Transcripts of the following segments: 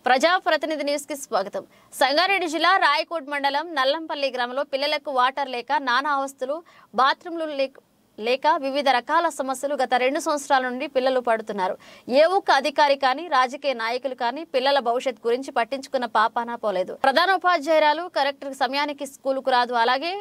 ప్రజాప్రతినిధి న్యూస్ కి స్వాగతం. సంగారెడ్డి జిల్లా రాయకోట్ మండలం నల్లంపల్లి గ్రామంలో పిల్లలకు వాటర్ లేక నానా అవస్థలు, బాత్రూంలు లేక వివిధ రకాల సమస్యలు గత 2 సంవత్సరాల నుండి పిల్లలు పడుతున్నారు. ఏ ఒక్క అధికారి కానీ రాజకీయ నాయకులు కానీ పిల్లల భవిష్యత్ గురించి పట్టించుకున్న పాపాన పోలేదు. ప్రధానోపాధ్యాయురాలు కరెక్ట్ సమయానికి స్కూలుకు రాదు. అలాగే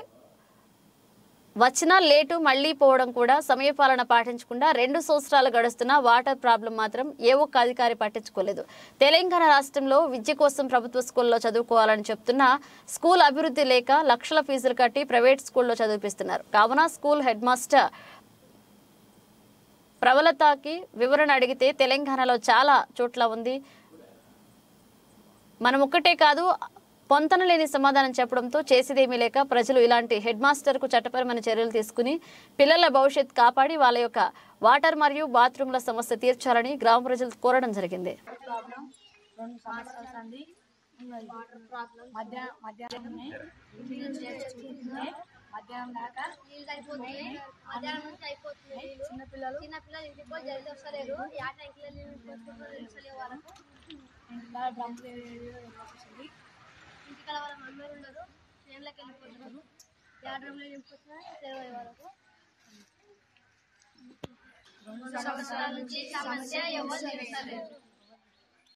వచ్చినా లేటు మళ్లీ పోవడం కూడా సమయపాలన పాటించకుండా 2 సంవత్సరాలు గడుస్తున్న వాటర్ ప్రాబ్లం మాత్రం ఏ ఒక్క అధికారి పట్టించుకోలేదు. తెలంగాణ రాష్ట్రంలో విద్య కోసం ప్రభుత్వ స్కూల్లో చదువుకోవాలని చెప్తున్నా స్కూల్ అభివృద్ధి లేక లక్షల ఫీజులు కట్టి ప్రైవేట్ స్కూల్లో చదివిపిస్తున్నారు. కావున స్కూల్ హెడ్ మాస్టర్ ప్రవలతకి వివరణ అడిగితే తెలంగాణలో చాలా చోట్ల ఉంది, మనం ఒక్కటే కాదు పొంతన లేని సమాధానం చెప్పడంతో చేసేదేమీ లేక ప్రజలు ఇలాంటి హెడ్ మాస్టర్కు చట్టపరమైన చర్యలు తీసుకుని పిల్లల భవిష్యత్ కాపాడి వాళ్ళ యొక్క వాటర్ మరియు బాత్రూంల సమస్య తీర్చాలని గ్రామ ప్రజలు కోరడం జరిగింది. ఇంటికాడ వాళ్ళ మమ్మీలు ఉండరు, ట్రైన్లోకి వెళ్ళిపోతున్నారు, యాడ్రూమ్లో వెళ్ళిపోతున్నారు. 20 వరకు 2 సంవత్సరాల నుంచి సమస్య ఎవరు తీర్చలేదు.